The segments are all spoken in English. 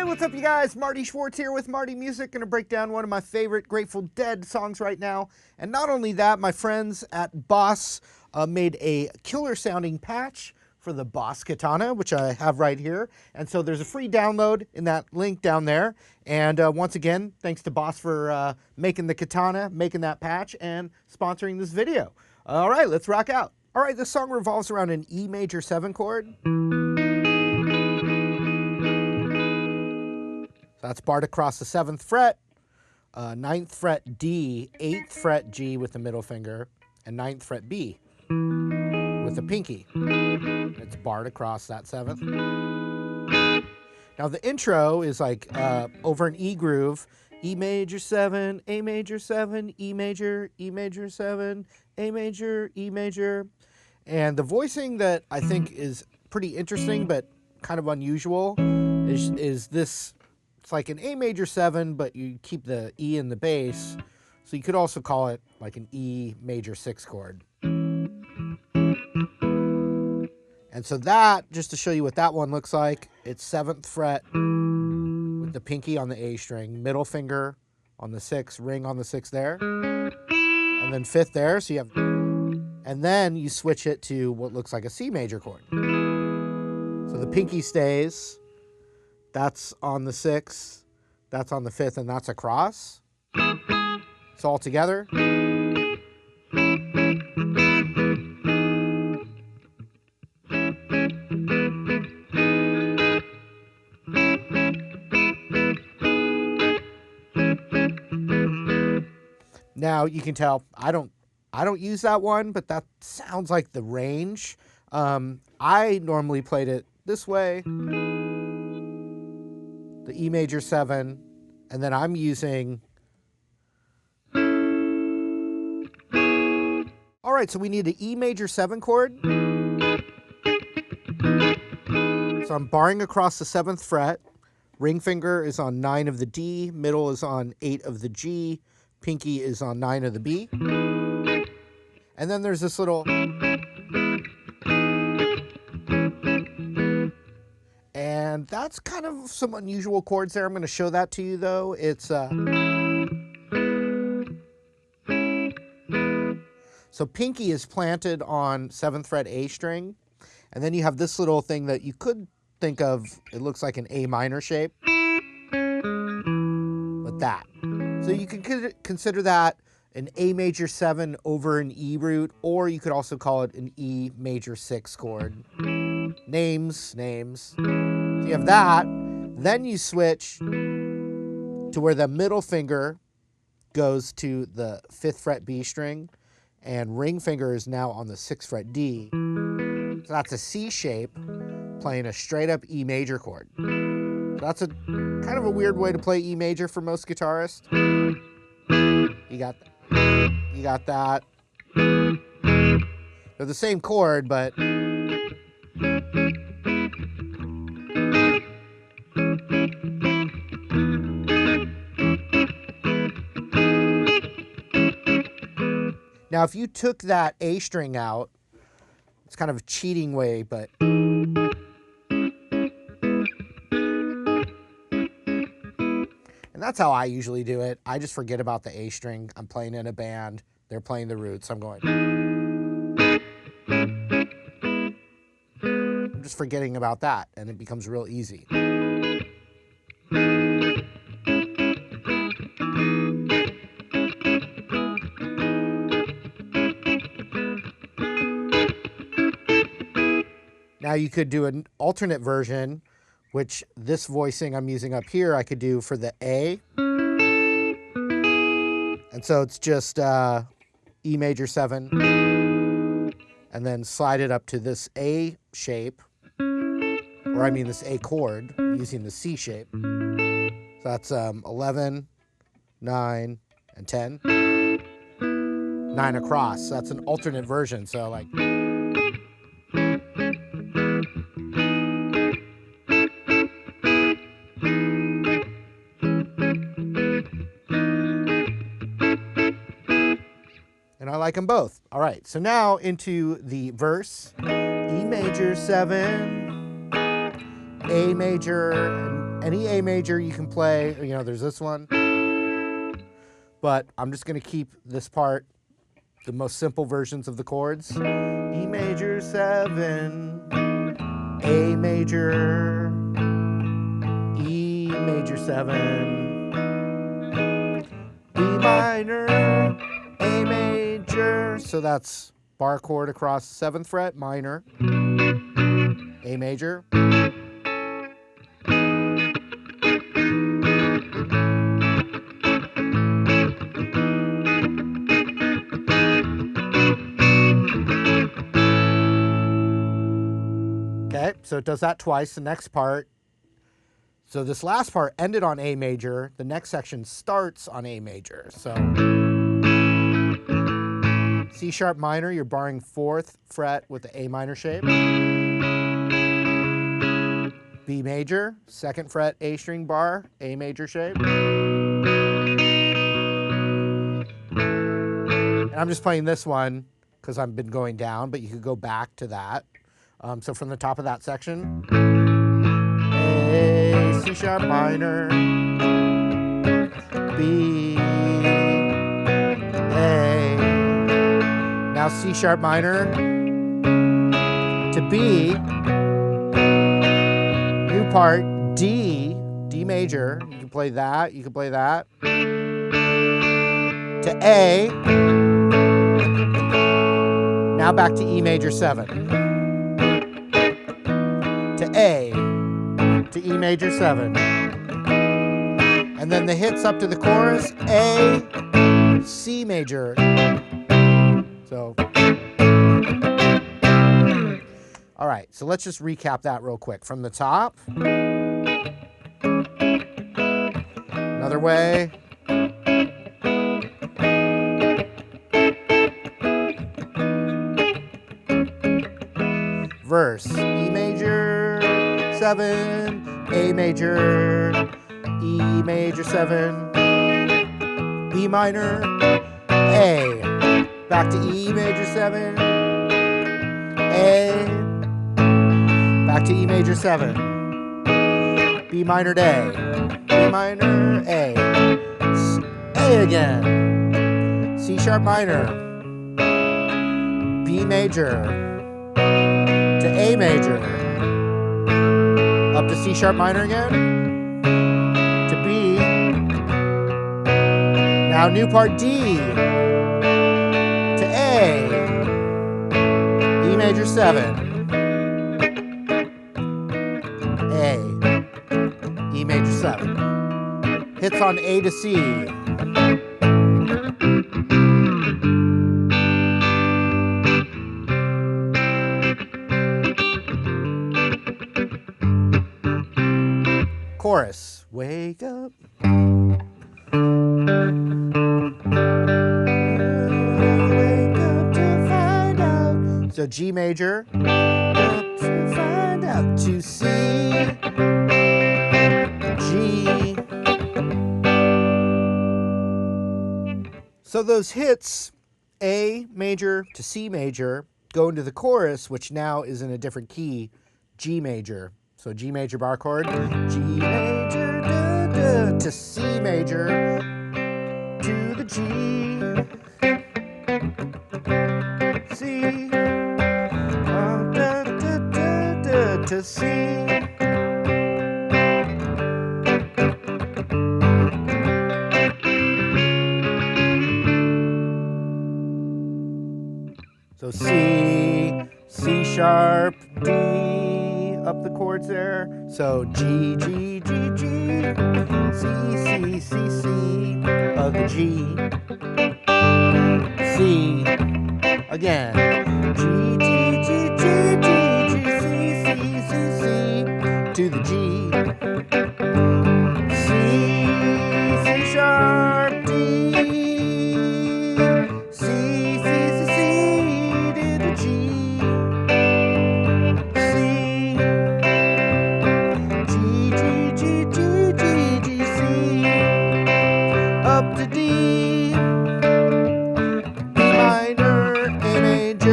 what's up you guys? Marty Schwartz here with Marty Music. Gonna break down one of my favorite Grateful Dead songs right now. And not only that, my friends at Boss made a killer sounding patch for the Boss Katana, which I have right here. And so there's a free download in that link down there. And once again, thanks to Boss for making the Katana, making that patch, and sponsoring this video. All right, let's rock out. All right, this song revolves around an E major 7 chord. So that's barred across the 7th fret, 9th fret D, 8th fret G with the middle finger, and 9th fret B with the pinky. It's barred across that 7th. Now the intro is like over an E groove, E major 7, A major 7, E major 7, A major, E major. And the voicing that I think is pretty interesting but kind of unusual is this. It's like an A major 7, but you keep the E in the bass. So you could also call it like an E major 6 chord. And so that, just to show you what that one looks like, it's 7th fret with the pinky on the A string, middle finger on the 6, ring on the 6 there, and then 5th there. So you have, and then you switch it to what looks like a C major chord. So the pinky stays. That's on the 6th, that's on the 5th, and that's a cross. It's all together. Now you can tell I don't use that one, but that sounds like the range. I normally played it this way. The E major 7, and then I'm using... All right, so we need an E major 7 chord. So I'm barring across the 7th fret. Ring finger is on 9 of the D, middle is on 8 of the G, pinky is on 9 of the B. And then there's this little... And that's kind of some unusual chords there. I'm going to show that to you, though. It's so pinky is planted on 7th fret A string, and then you have this little thing that you could think of. It looks like an A minor shape, but that. So you can consider that an A major 7 over an E root, or you could also call it an E major 6 chord. Names. So you have that, then you switch to where the middle finger goes to the 5th fret B string, and ring finger is now on the 6th fret D. So that's a C shape playing a straight up E major chord. So that's a kind of a weird way to play E major for most guitarists. You got that. They're the same chord, but now if you took that A string out, it's kind of a cheating way, but and that's how I usually do it. I just forget about the A string. I'm playing in a band, they're playing the roots, I'm just forgetting about that, and it becomes real easy. Now you could do an alternate version, which this voicing I'm using up here, I could do for the A. And so it's just E major 7, and then slide it up to this A shape, or I mean this A chord, using the C shape. So that's 11, 9, and 10. 9 across. So that's an alternate version. So like... And I like them both. All right, so now into the verse. E major 7, A major, any A major you can play. You know, there's this one. But I'm just going to keep this part, the most simple versions of the chords. E major 7, A major, E major 7, B minor, A major. So that's bar chord across 7th fret, minor, A major. Okay, so it does that twice. The next part, so this last part ended on A major. The next section starts on A major. So C sharp minor, you're barring 4th fret with the A minor shape. B major, 2nd fret A string bar, A major shape. And I'm just playing this one because I've been going down, but you could go back to that. So from the top of that section, A, C sharp minor, B, A. Now C sharp minor to B, new part, D, D major. You can play that, you can play that. To A, now back to E major 7. To A, to E major 7. And then the hits up to the chorus, A, C major. So, all right, so let's just recap that real quick. From the top, another way. Verse, E major 7, A major, E major 7, B minor, A, back to E major 7, A, back to E major 7, B minor to A, B minor, A again, C sharp minor, B major, to A major, up to C sharp minor again, to B, now new part D, to A, E major 7, A, E major 7, hits on A to C. Chorus, wake up. Wake up to find out. So G major, up to find out, to C, G. So those hits, A major to C major, go into the chorus, which now is in a different key, G major. So G major bar chord, G major, da, da, to C major, to the G, C, da, da, da, da, to C. So C, C sharp, D, up the chords there. So G, G, G, G, C, C, C, C, of the G, C, again, G, G, G, G, G, G, C, C, C, C, to the G, C, C sharp, D, C, C, C, C, to the G, up to D, B minor, A major,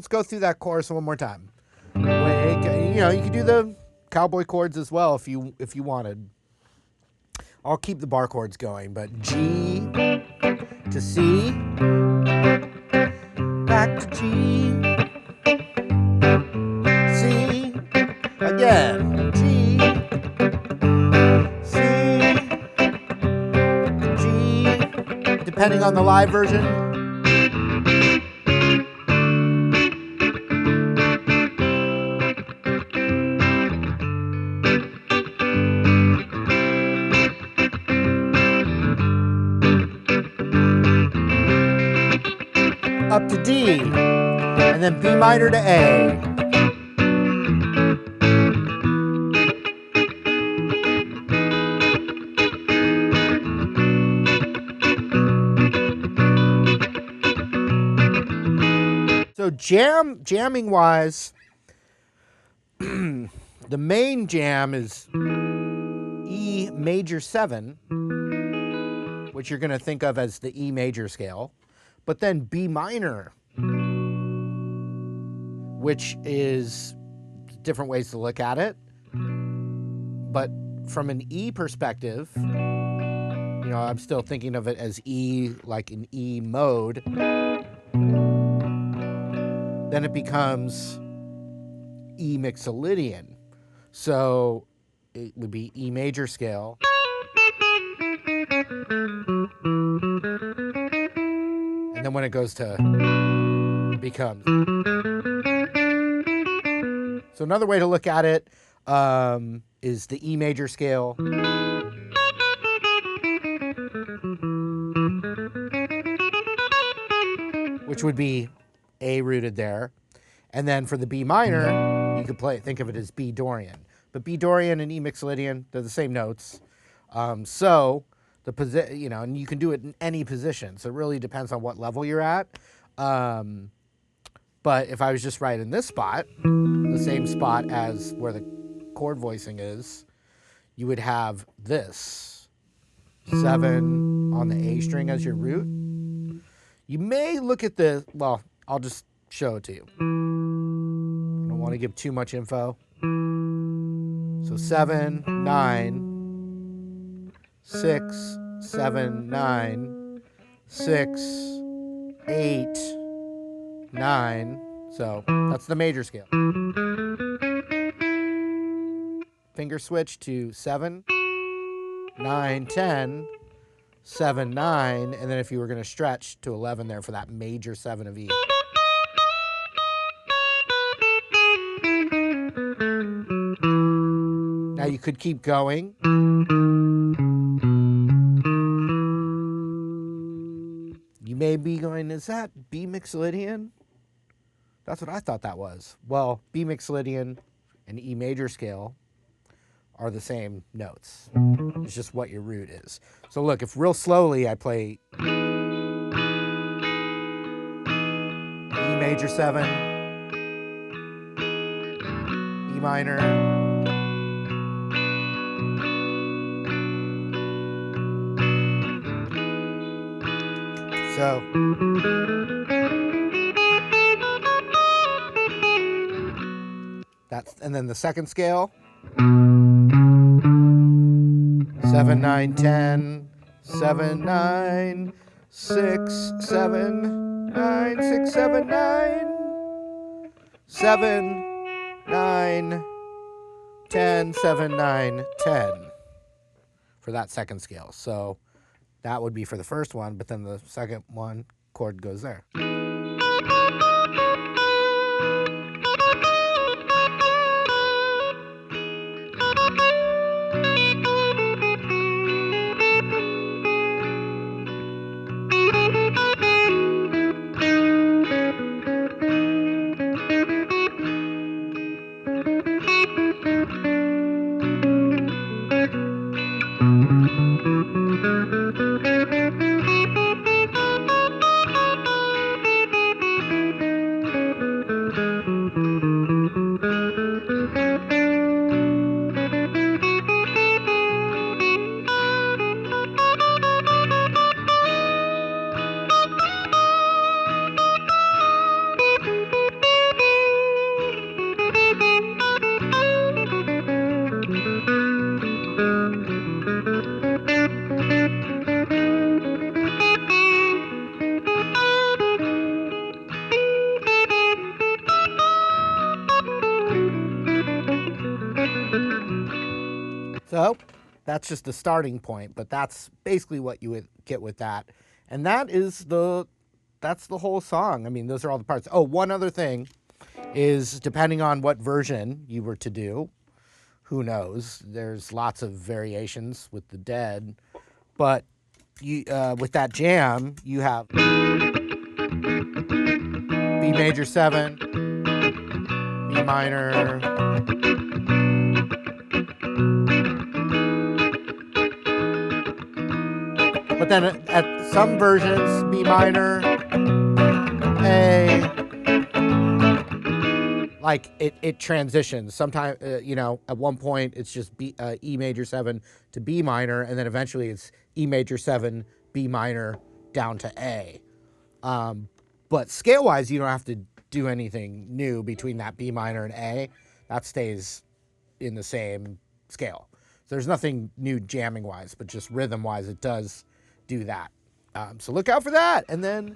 let's go through that chorus one more time. You know, you could do the cowboy chords as well if you wanted. I'll keep the bar chords going, but G to C, back to G, C, again, G, C, G, depending on the live version. Up to D, and then B minor to A. So jamming wise, the main jam is E major 7, which you're going to think of as the E major scale. But then B minor, which is different ways to look at it. But from an E perspective, you know, I'm still thinking of it as E, like in E mode. Then it becomes E mixolydian. So it would be E major scale. And then when it goes to, it becomes. So another way to look at it is the E major scale. Which would be A rooted there. And then for the B minor, you could think of it as B Dorian. But B Dorian and E mixolydian, they're the same notes. So the you know, and you can do it in any position. So it really depends on what level you're at. But if I was just right in this spot, the same spot as where the chord voicing is, you would have this 7 on the A string as your root. You may look at the, well, I'll just show it to you. I don't want to give too much info. So 7, 9, 6, 7, 9, 6, 8, 9. So that's the major scale. Finger switch to 7, 9, 10, 7, 9, and then if you were going to stretch to 11 there for that major 7 of E. Now you could keep going. You may be going, is that B mixolydian? That's what I thought that was. Well, B mixolydian and E major scale are the same notes. It's just what your root is. So look, if real slowly I play E major 7, E minor, so that's, and then the second scale, 7, 9, 10, 7, 9, 6, 7, 9, 6, 7, 9, 7, 9, 10, 7, 9, 10 for that second scale. So that would be for the first one, but then the second one chord goes there. So that's just the starting point, but that's basically what you would get with that. And that's the whole song. I mean, those are all the parts. Oh, one other thing is, depending on what version you were to do, who knows? There's lots of variations with the Dead, but you with that jam, you have B major 7, B minor, but then at some versions, B minor, A, like it transitions. Sometimes, at one point it's just E major 7 to B minor, and then eventually it's E major 7, B minor down to A. But scale-wise, you don't have to do anything new between that B minor and A. That stays in the same scale. So there's nothing new jamming-wise, but just rhythm-wise, it does do that. So look out for that, and then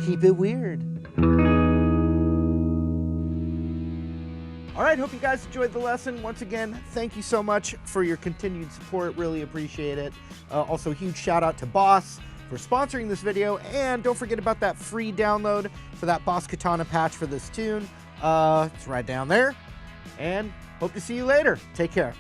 keep it weird. All right, hope you guys enjoyed the lesson. Once again, thank you so much for your continued support. Really appreciate it. Also, huge shout out to Boss for sponsoring this video, and don't forget about that free download for that Boss Katana patch for this tune. It's right down there, and hope to see you later. Take care.